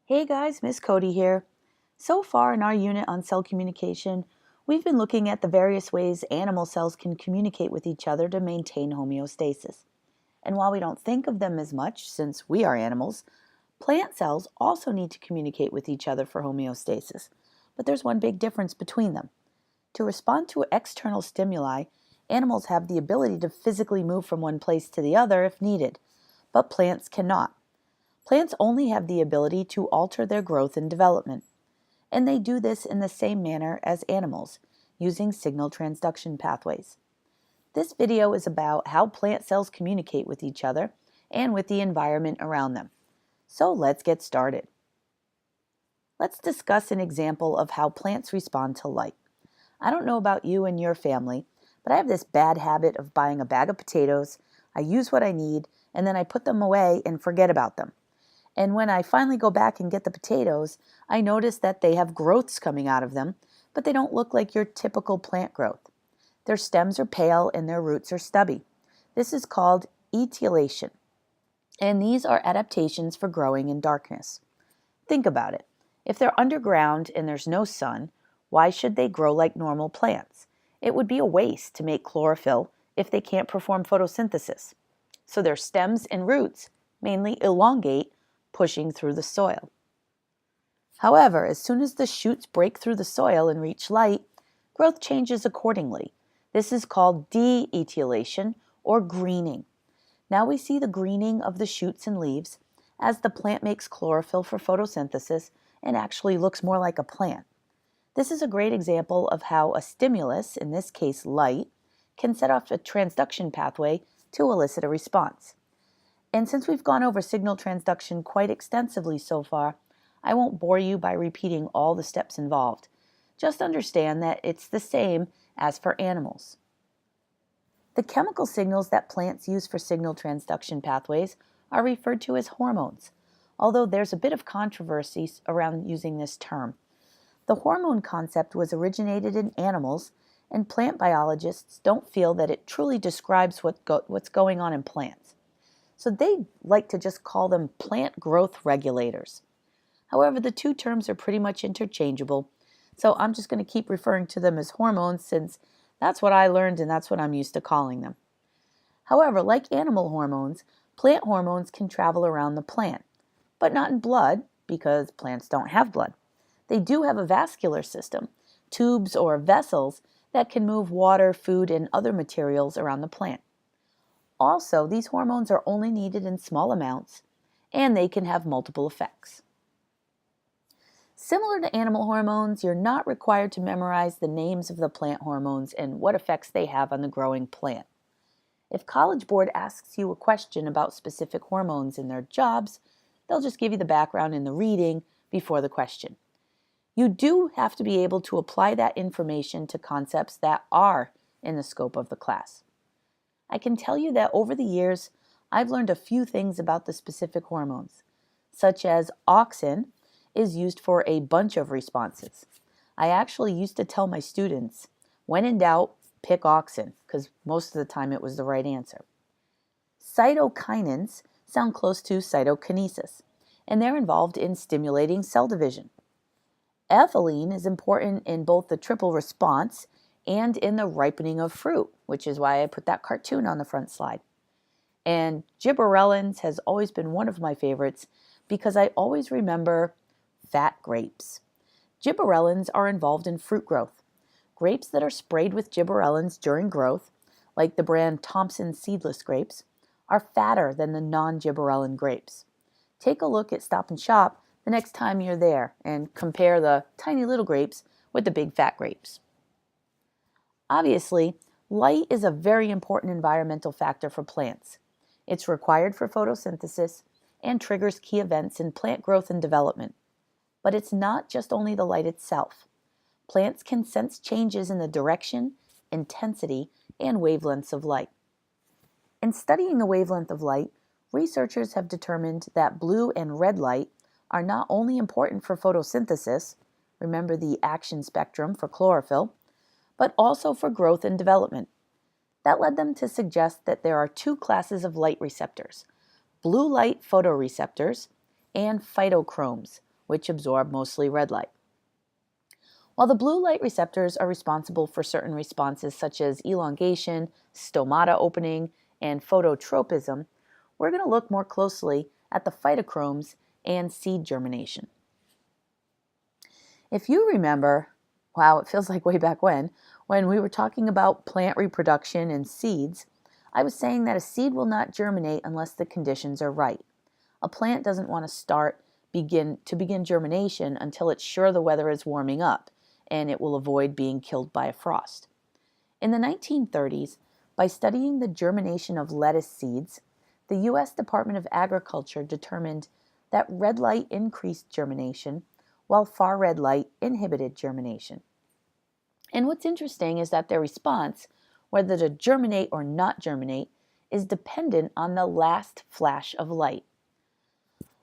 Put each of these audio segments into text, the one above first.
Hey guys, Miss Cote here. So far in our unit on cell communication, we've been looking at the various ways animal cells can communicate with each other to maintain homeostasis. And while we don't think of them as much since we are animals, plant cells also need to communicate with each other for homeostasis. But there's one big difference between them. To respond to external stimuli, animals have the ability to physically move from one place to the other if needed, but plants cannot. Plants only have the ability to alter their growth and development, and they do this in the same manner as animals, using signal transduction pathways. This video is about how plant cells communicate with each other and with the environment around them. So let's get started. Let's discuss an example of how plants respond to light. I don't know about you and your family, but I have this bad habit of buying a bag of potatoes, I use what I need, and then I put them away and forget about them. And when I finally go back and get the potatoes, I notice that they have growths coming out of them, but they don't look like your typical plant growth. Their stems are pale and their roots are stubby. This is called etiolation, and these are adaptations for growing in darkness. Think about it. If they're underground and there's no sun, why should they grow like normal plants? It would be a waste to make chlorophyll if they can't perform photosynthesis. So their stems and roots mainly elongate, pushing through the soil. However, as soon as the shoots break through the soil and reach light, growth changes accordingly. This is called de-etiolation or greening. Now we see the greening of the shoots and leaves as the plant makes chlorophyll for photosynthesis and actually looks more like a plant. This is a great example of how a stimulus, in this case light, can set off a transduction pathway to elicit a response. And since we've gone over signal transduction quite extensively so far, I won't bore you by repeating all the steps involved. Just understand that it's the same as for animals. The chemical signals that plants use for signal transduction pathways are referred to as hormones, although there's a bit of controversy around using this term. The hormone concept was originated in animals, and plant biologists don't feel that it truly describes what's going on in plants. So they like to just call them plant growth regulators. However, the two terms are pretty much interchangeable, so I'm just going to keep referring to them as hormones since that's what I learned and that's what I'm used to calling them. However, like animal hormones, plant hormones can travel around the plant, but not in blood because plants don't have blood. They do have a vascular system, tubes or vessels that can move water, food, and other materials around the plant. Also, these hormones are only needed in small amounts, and they can have multiple effects. Similar to animal hormones, you're not required to memorize the names of the plant hormones and what effects they have on the growing plant. If College Board asks you a question about specific hormones and their jobs, they'll just give you the background in the reading before the question. You do have to be able to apply that information to concepts that are in the scope of the class. I can tell you that over the years, I've learned a few things about the specific hormones, such as auxin is used for a bunch of responses. I actually used to tell my students, when in doubt, pick auxin, because most of the time it was the right answer. Cytokinins sound close to cytokinesis, and they're involved in stimulating cell division. Ethylene is important in both the triple response and in the ripening of fruit, which is why I put that cartoon on the front slide. And gibberellins has always been one of my favorites because I always remember fat grapes. Gibberellins are involved in fruit growth. Grapes that are sprayed with gibberellins during growth, like the brand Thompson seedless grapes, are fatter than the non-gibberellin grapes. Take a look at Stop and Shop the next time you're there and compare the tiny little grapes with the big fat grapes. Obviously, light is a very important environmental factor for plants. It's required for photosynthesis and triggers key events in plant growth and development. But it's not just only the light itself. Plants can sense changes in the direction, intensity, and wavelengths of light. In studying the wavelength of light, researchers have determined that blue and red light are not only important for photosynthesis, remember the action spectrum for chlorophyll, but also for growth and development. That led them to suggest that there are two classes of light receptors, blue light photoreceptors and phytochromes, which absorb mostly red light. While the blue light receptors are responsible for certain responses such as elongation, stomata opening, and phototropism, we're going to look more closely at the phytochromes and seed germination. If you remember, wow, it feels like way back when we were talking about plant reproduction and seeds, I was saying that a seed will not germinate unless the conditions are right. A plant doesn't want to begin germination until it's sure the weather is warming up and it will avoid being killed by a frost. In the 1930s, by studying the germination of lettuce seeds, the U.S. Department of Agriculture determined that red light increased germination while far red light inhibited germination. And what's interesting is that their response, whether to germinate or not germinate, is dependent on the last flash of light.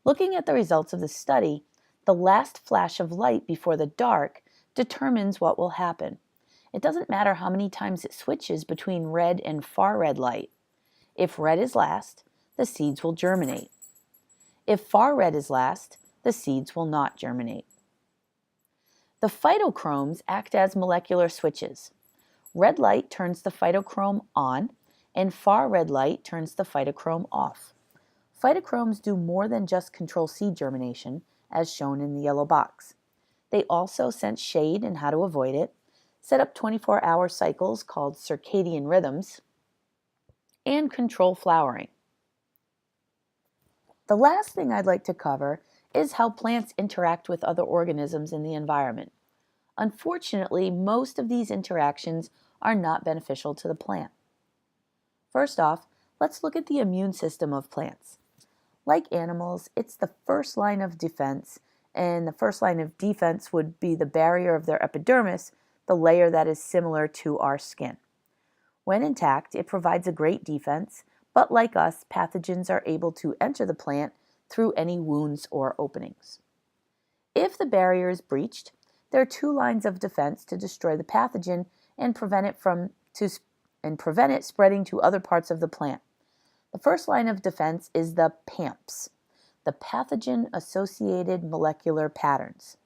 Looking at the results of the study, the last flash of light before the dark determines what will happen. It doesn't matter how many times it switches between red and far red light. If red is last, the seeds will germinate. If far red is last, the seeds will not germinate. The phytochromes act as molecular switches. Red light turns the phytochrome on, and far red light turns the phytochrome off. Phytochromes do more than just control seed germination, as shown in the yellow box. They also sense shade and how to avoid it, set up 24-hour cycles called circadian rhythms, and control flowering. The last thing I'd like to cover is how plants interact with other organisms in the environment. Unfortunately, most of these interactions are not beneficial to the plant. First off, let's look at the immune system of plants. Like animals, it's the first line of defense, and the first line of defense would be the barrier of their epidermis, the layer that is similar to our skin. When intact, it provides a great defense, but like us, pathogens are able to enter the plant through any wounds or openings. If the barrier is breached, there are two lines of defense to destroy the pathogen and prevent it spreading to other parts of the plant. The first line of defense is the PAMPs, the pathogen-associated molecular patterns.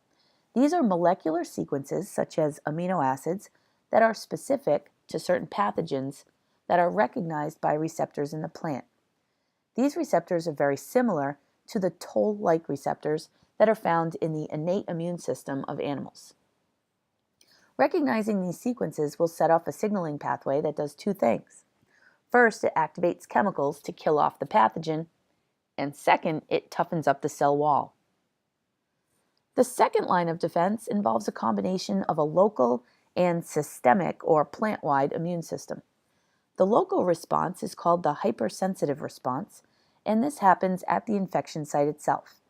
These are molecular sequences, such as amino acids, that are specific to certain pathogens that are recognized by receptors in the plant. These receptors are very similar to the toll-like receptors that are found in the innate immune system of animals. Recognizing these sequences will set off a signaling pathway that does two things. First, it activates chemicals to kill off the pathogen, and second, it toughens up the cell wall. The second line of defense involves a combination of a local and systemic or plant-wide immune system. The local response is called the hypersensitive response, and this happens at the infection site itself.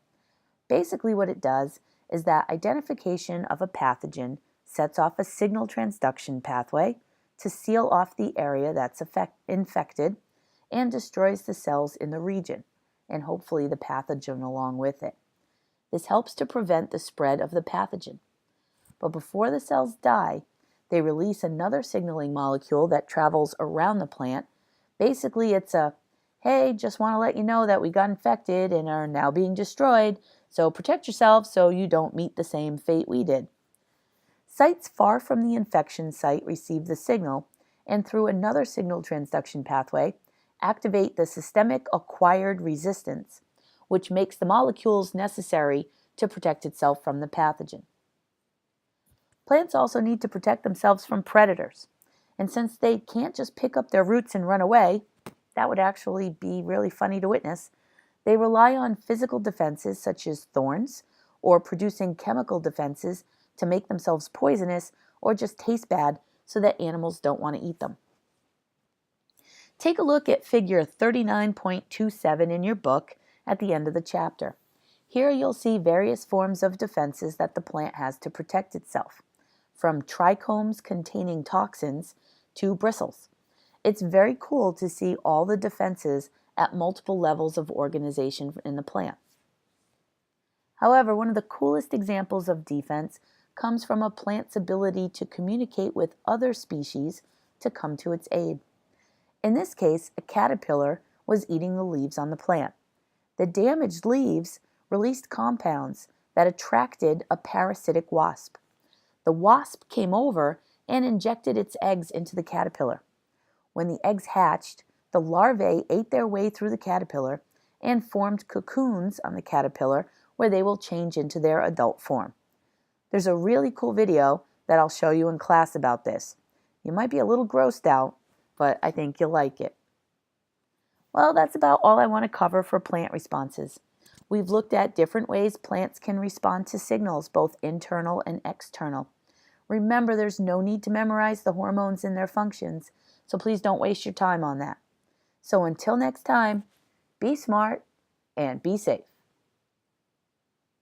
Basically what it does is that identification of a pathogen sets off a signal transduction pathway to seal off the area that's infected and destroys the cells in the region, and hopefully the pathogen along with it. This helps to prevent the spread of the pathogen. But before the cells die, they release another signaling molecule that travels around the plant. Basically, it's a, hey, just want to let you know that we got infected and are now being destroyed, so protect yourself so you don't meet the same fate we did. Sites far from the infection site receive the signal, and through another signal transduction pathway, activate the systemic acquired resistance, which makes the molecules necessary to protect itself from the pathogen. Plants also need to protect themselves from predators, and since they can't just pick up their roots and run away, that would actually be really funny to witness, they rely on physical defenses such as thorns, or producing chemical defenses to make themselves poisonous or just taste bad so that animals don't want to eat them. Take a look at figure 39.27 in your book at the end of the chapter. Here you'll see various forms of defenses that the plant has to protect itself, from trichomes containing toxins to bristles. It's very cool to see all the defenses at multiple levels of organization in the plant. However, one of the coolest examples of defense comes from a plant's ability to communicate with other species to come to its aid. In this case, a caterpillar was eating the leaves on the plant. The damaged leaves released compounds that attracted a parasitic wasp. The wasp came over and injected its eggs into the caterpillar. When the eggs hatched, the larvae ate their way through the caterpillar and formed cocoons on the caterpillar where they will change into their adult form. There's a really cool video that I'll show you in class about this. You might be a little grossed out, but I think you'll like it. Well, that's about all I want to cover for plant responses. We've looked at different ways plants can respond to signals, both internal and external. Remember, there's no need to memorize the hormones and their functions, so please don't waste your time on that. So until next time, be smart and be safe.